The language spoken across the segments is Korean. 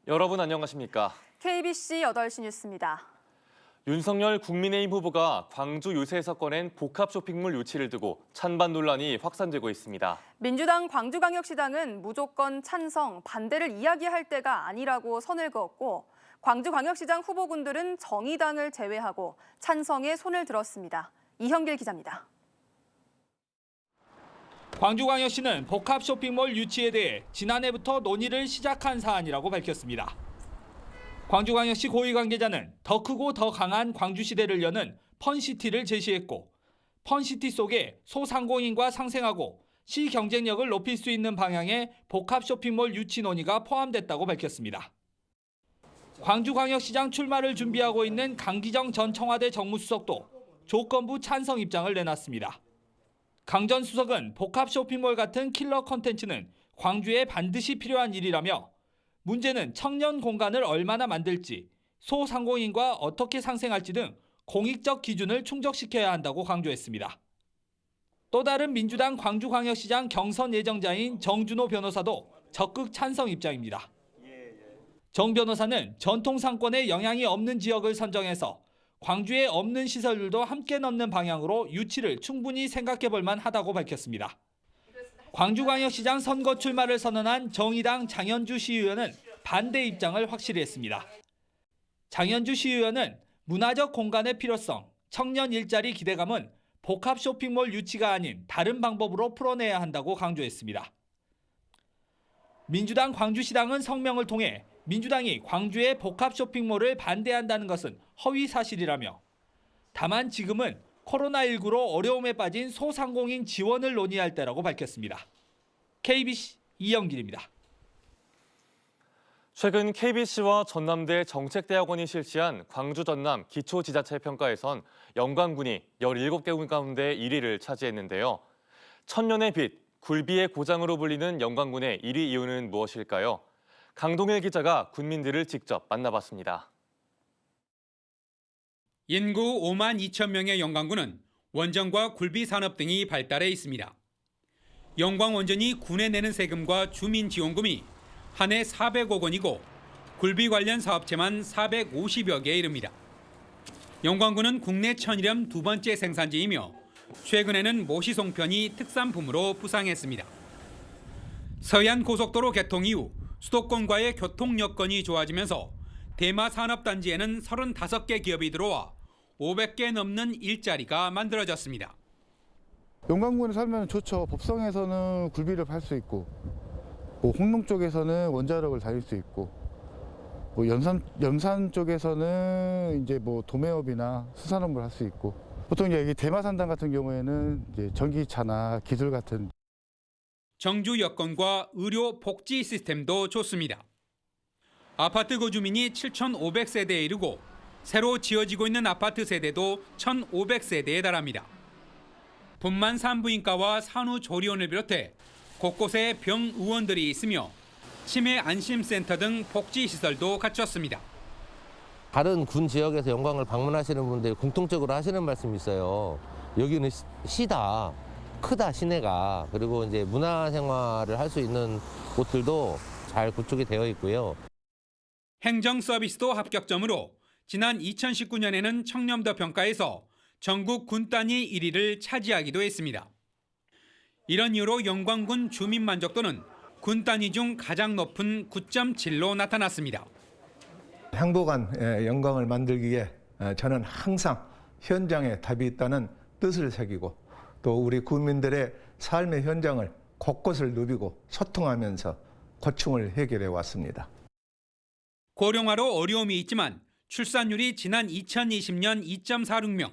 여러분 안녕하십니까? KBC 8시 뉴스입니다. 윤석열 국민의힘 후보가 광주 유세에서 꺼낸 복합 쇼핑몰 유치를 두고 찬반 논란이 확산되고 있습니다. 민주당 광주광역시당은 무조건 찬성, 반대를 이야기할 때가 아니라고 선을 그었고 광주광역시장 후보군들은 정의당을 제외하고 찬성에 손을 들었습니다. 이형길 기자입니다. 광주광역시는 복합 쇼핑몰 유치에 대해 지난해부터 논의를 시작한 사안이라고 밝혔습니다. 광주광역시 고위 관계자는 더 크고 더 강한 광주시대를 여는 펀시티를 제시했고 펀시티 속에 소상공인과 상생하고 시 경쟁력을 높일 수 있는 방향의 복합 쇼핑몰 유치 논의가 포함됐다고 밝혔습니다. 광주광역시장 출마를 준비하고 있는 강기정 전 청와대 정무수석도 조건부 찬성 입장을 내놨습니다. 강 전 수석은 복합 쇼핑몰 같은 킬러 컨텐츠는 광주에 반드시 필요한 일이라며 문제는 청년 공간을 얼마나 만들지, 소상공인과 어떻게 상생할지 등 공익적 기준을 충족시켜야 한다고 강조했습니다. 또 다른 민주당 광주광역시장 경선 예정자인 정준호 변호사도 적극 찬성 입장입니다. 정 변호사는 전통 상권에 영향이 없는 지역을 선정해서 광주에 없는 시설들도 함께 넣는 방향으로 유치를 충분히 생각해 볼 만하다고 밝혔습니다. 광주광역시장 선거 출마를 선언한 정의당 장현주 시의원은 반대 입장을 확실히 했습니다. 장현주 시의원은 문화적 공간의 필요성, 청년 일자리 기대감은 복합 쇼핑몰 유치가 아닌 다른 방법으로 풀어내야 한다고 강조했습니다. 민주당 광주시당은 성명을 통해 민주당이 광주의 복합 쇼핑몰을 반대한다는 것은 허위 사실이라며 다만 지금은 코로나19로 어려움에 빠진 소상공인 지원을 논의할 때라고 밝혔습니다. KBC 이영길입니다. 최근 KBC와 전남대 정책대학원이 실시한 광주 전남 기초지자체 평가에선 영광군이 17개 군 가운데 1위를 차지했는데요. 천년의 빛, 굴비의 고장으로 불리는 영광군의 1위 이유는 무엇일까요? 강동일 기자가 군민들을 직접 만나봤습니다. 인구 5만 2천 명의 영광군은 원전과 굴비 산업 등이 발달해 있습니다. 영광원전이 군에 내는 세금과 주민지원금이 한 해 400억 원이고 굴비 관련 사업체만 450여 개에 이릅니다. 영광군은 국내 천일염 두 번째 생산지이며 최근에는 모시송편이 특산품으로 부상했습니다. 서해안 고속도로 개통 이후 수도권과의 교통 여건이 좋아지면서 대마 산업단지에는 35개 기업이 들어와 500개 넘는 일자리가 만들어졌습니다. 영광군에 살면 좋죠. 법성에서는 굴비를 팔 수 있고, 홍농 쪽에서는 원자력을 다닐 수 있고, 염산 쪽에서는 이제 도매업이나 수산업을 할 수 있고, 보통 이제 대마산당 같은 경우에는 이제 전기차나 기술 같은. 정주 여건과 의료 복지 시스템도 좋습니다. 아파트 거주민이 7,500세대에 이르고 새로 지어지고 있는 아파트 세대도 1,500세대에 달합니다. 분만 산부인과와 산후조리원을 비롯해 곳곳에 병의원들이 있으며 치매 안심센터 등 복지시설도 갖췄습니다. 다른 군 지역에서 영광을 방문하시는 분들이 공통적으로 하시는 말씀이 있어요. 여기는 시다, 크다 시내가. 그리고 이제 문화생활을 할 수 있는 곳들도 잘 구축이 되어 있고요. 행정 서비스도 합격점으로 지난 2019년에는 청렴도 평가에서 전국 군 단위 1위를 차지하기도 했습니다. 이런 이유로 영광군 주민 만족도는 군 단위 중 가장 높은 9.7로 나타났습니다. 행복한 영광을 만들기 위해 저는 항상 현장에 답이 있다는 뜻을 새기고 또 우리 국민들의 삶의 현장을 곳곳을 누비고 소통하면서 고충을 해결해 왔습니다. 고령화로 어려움이 있지만 출산율이 지난 2020년 2.46명,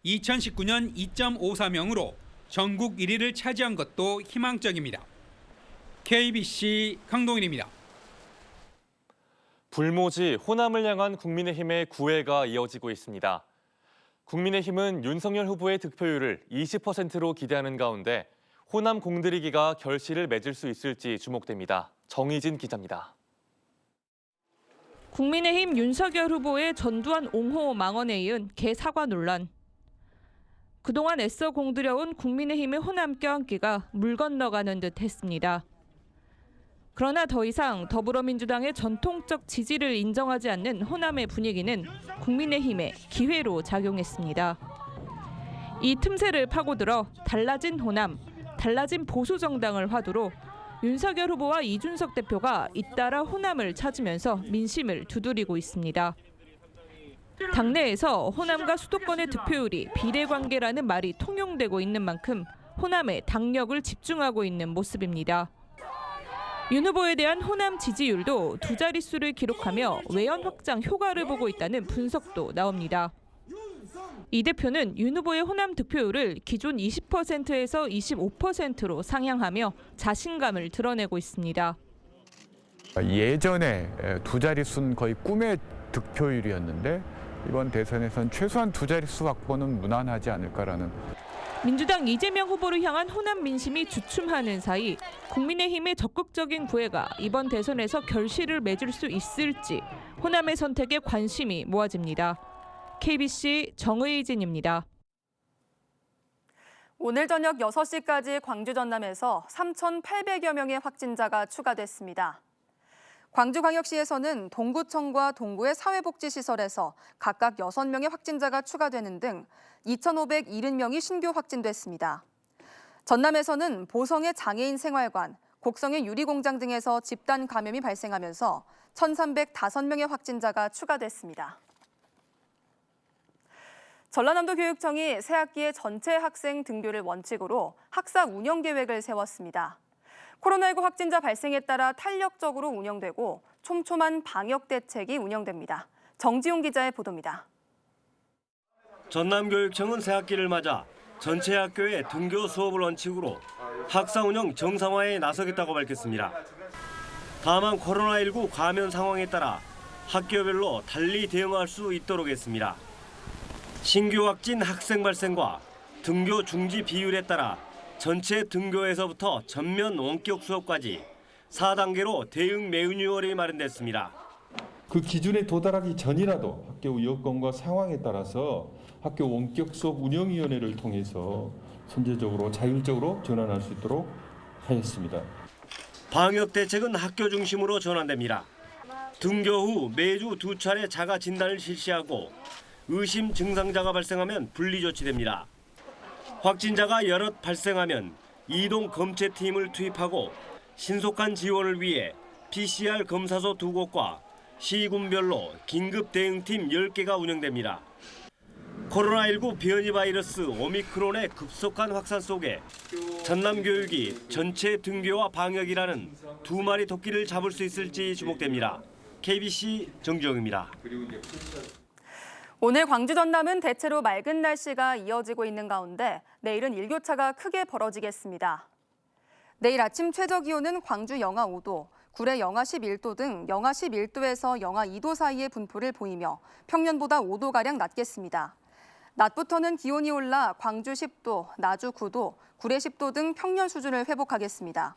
2019년 2.54명으로 전국 1위를 차지한 것도 희망적입니다. KBC 강동일입니다. 불모지 호남을 향한 국민의힘의 구애가 이어지고 있습니다. 국민의힘은 윤석열 후보의 득표율을 20%로 기대하는 가운데 호남 공들이기가 결실을 맺을 수 있을지 주목됩니다. 정희진 기자입니다. 국민의힘 윤석열 후보의 전두환 옹호 망언에 이은 개사과 논란. 그동안 애써 공들여온 국민의힘의 호남 껴안기가 물 건너가는 듯 했습니다. 그러나 더 이상 더불어민주당의 전통적 지지를 인정하지 않는 호남의 분위기는 국민의힘의 기회로 작용했습니다. 이 틈새를 파고들어 달라진 호남, 달라진 보수 정당을 화두로 윤석열 후보와 이준석 대표가 잇따라 호남을 찾으면서 민심을 두드리고 있습니다. 당내에서 호남과 수도권의 득표율이 비례관계라는 말이 통용되고 있는 만큼 호남에 당력을 집중하고 있는 모습입니다. 윤 후보에 대한 호남 지지율도 두 자릿수를 기록하며 외연 확장 효과를 보고 있다는 분석도 나옵니다. 이 대표는 윤 후보의 호남 득표율을 기존 20%에서 25%로 상향하며 자신감을 드러내고 있습니다. 예전에 두 자릿수는 거의 꿈의 득표율이었는데 이번 대선에선 최소한 두 자릿수 확보는 무난하지 않을까라는. 민주당 이재명 후보를 향한 호남 민심이 주춤하는 사이 국민의힘의 적극적인 구애가 이번 대선에서 결실을 맺을 수 있을지 호남의 선택에 관심이 모아집니다. KBC 정의진입니다. 오늘 저녁 6시까지 광주 전남에서 3,800여 명의 확진자가 추가됐습니다. 광주광역시에서는 동구청과 동구의 사회복지시설에서 각각 6명의 확진자가 추가되는 등 2,570명이 신규 확진됐습니다. 전남에서는 보성의 장애인 생활관, 곡성의 유리공장 등에서 집단 감염이 발생하면서 1,305명의 확진자가 추가됐습니다. 전라남도 교육청이 새학기의 전체 학생 등교를 원칙으로 학사 운영 계획을 세웠습니다. 코로나19 확진자 발생에 따라 탄력적으로 운영되고 촘촘한 방역 대책이 운영됩니다. 정지용 기자의 보도입니다. 전남교육청은 새학기를 맞아 전체 학교의 등교 수업을 원칙으로 학사 운영 정상화에 나서겠다고 밝혔습니다. 다만 코로나19 감염 상황에 따라 학교별로 달리 대응할 수 있도록 했습니다. 신규 확진 학생 발생과 등교 중지 비율에 따라 전체 등교에서부터 전면 원격 수업까지 4단계로 대응 매뉴얼이 마련됐습니다. 그 기준에 도달하기 전이라도 학교 여건과 상황에 따라서 학교 원격 수업 운영위원회를 통해서 선제적으로 자율적으로 전환할 수 있도록 하였습니다. 방역 대책은 학교 중심으로 전환됩니다. 등교 후 매주 2차례 자가 진단을 실시하고 의심 증상자가 발생하면 분리 조치됩니다. 확진자가 여럿 발생하면 이동 검체팀을 투입하고 신속한 지원을 위해 PCR 검사소 2곳과 시군별로 긴급 대응팀 10개가 운영됩니다. 코로나19 변이 바이러스 오미크론의 급속한 확산 속에 전남교육이 전체 등교와 방역이라는 두 마리 토끼를 잡을 수 있을지 주목됩니다. KBC 정지영입니다. 오늘 광주 전남은 대체로 맑은 날씨가 이어지고 있는 가운데 내일은 일교차가 크게 벌어지겠습니다. 내일 아침 최저 기온은 광주 영하 5도, 구례 영하 11도 등 영하 11도에서 영하 2도 사이의 분포를 보이며 평년보다 5도가량 낮겠습니다. 낮부터는 기온이 올라 광주 10도, 나주 9도, 구례 10도 등 평년 수준을 회복하겠습니다.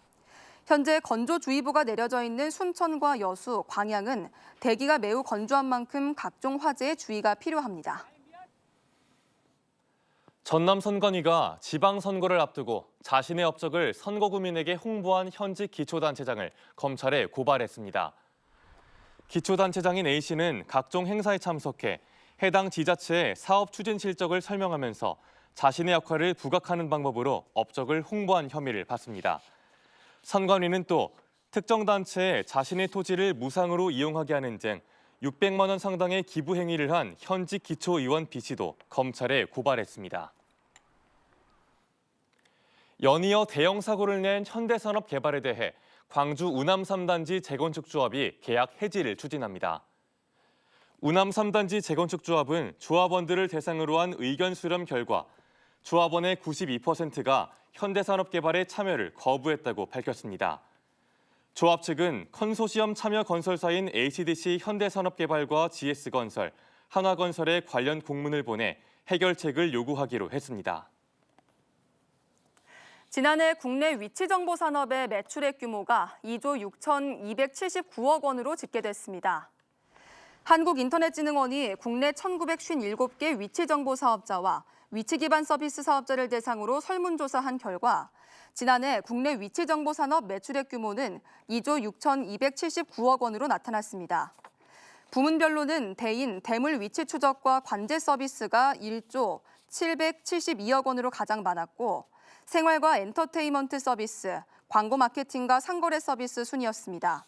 현재 건조주의보가 내려져 있는 순천과 여수, 광양은 대기가 매우 건조한 만큼 각종 화재에 주의가 필요합니다. 전남 선관위가 지방선거를 앞두고 자신의 업적을 선거구민에게 홍보한 현직 기초단체장을 검찰에 고발했습니다. 기초단체장인 A씨는 각종 행사에 참석해 해당 지자체의 사업 추진 실적을 설명하면서 자신의 역할을 부각하는 방법으로 업적을 홍보한 혐의를 받습니다. 선관위는 또 특정 단체에 자신의 토지를 무상으로 이용하게 하는 등 600만 원 상당의 기부 행위를 한 현직 기초의원 B씨도 검찰에 고발했습니다. 연이어 대형 사고를 낸 현대산업개발에 대해 광주 우남 3단지 재건축조합이 계약 해지를 추진합니다. 우남 3단지 재건축조합은 조합원들을 대상으로 한 의견 수렴 결과 조합원의 92%가 현대산업개발에 참여를 거부했다고 밝혔습니다. 조합 측은 컨소시엄 참여 건설사인 HDC 현대산업개발과 GS건설, 한화건설에 관련 공문을 보내 해결책을 요구하기로 했습니다. 지난해 국내 위치정보 산업의 매출액 규모가 2조 6,279억 원으로 집계됐습니다. 한국인터넷진흥원이 국내 1,957개 위치정보 사업자와 위치 기반 서비스 사업자를 대상으로 설문조사한 결과 지난해 국내 위치정보산업 매출액 규모는 2조 6,279억 원으로 나타났습니다. 부문별로는 대인, 대물 위치 추적과 관제 서비스가 1조 772억 원으로 가장 많았고 생활과 엔터테인먼트 서비스, 광고 마케팅과 상거래 서비스 순이었습니다.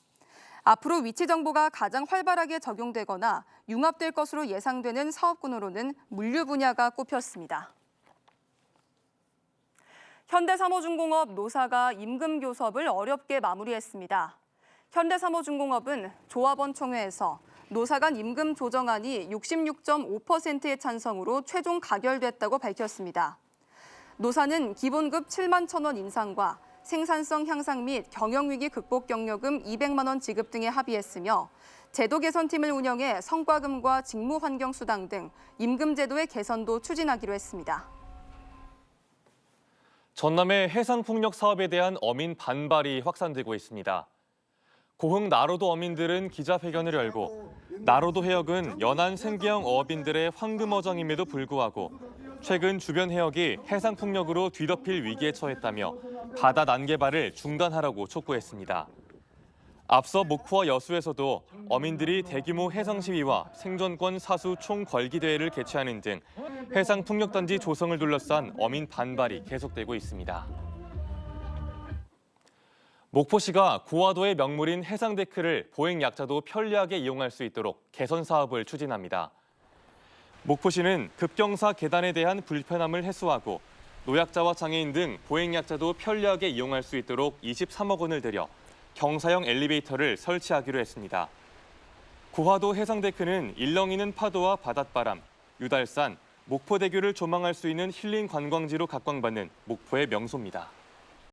앞으로 위치 정보가 가장 활발하게 적용되거나 융합될 것으로 예상되는 사업군으로는 물류 분야가 꼽혔습니다. 현대사모중공업 노사가 임금 교섭을 어렵게 마무리했습니다. 현대사모중공업은 조합원 총회에서 노사 간 임금 조정안이 66.5%의 찬성으로 최종 가결됐다고 밝혔습니다. 노사는 기본급 7만 1,000원 인상과 생산성 향상 및 경영위기 극복 경력금 200만 원 지급 등에 합의했으며 제도 개선팀을 운영해 성과금과 직무환경수당 등 임금 제도의 개선도 추진하기로 했습니다. 전남의 해상풍력 사업에 대한 어민 반발이 확산되고 있습니다. 고흥 나로도 어민들은 기자회견을 열고 나로도 해역은 연안 생계형 어업인들의 황금어장임에도 불구하고 최근 주변 해역이 해상풍력으로 뒤덮일 위기에 처했다며 바다 난개발을 중단하라고 촉구했습니다. 앞서 목포와 여수에서도 어민들이 대규모 해상 시위와 생존권 사수 총궐기 대회를 개최하는 등 해상풍력단지 조성을 둘러싼 어민 반발이 계속되고 있습니다. 목포시가 고화도의 명물인 해상데크를 보행약자도 편리하게 이용할 수 있도록 개선 사업을 추진합니다. 목포시는 급경사 계단에 대한 불편함을 해소하고 노약자와 장애인 등 보행약자도 편리하게 이용할 수 있도록 23억 원을 들여 경사형 엘리베이터를 설치하기로 했습니다. 고화도 해상데크는 일렁이는 파도와 바닷바람, 유달산, 목포대교를 조망할 수 있는 힐링 관광지로 각광받는 목포의 명소입니다.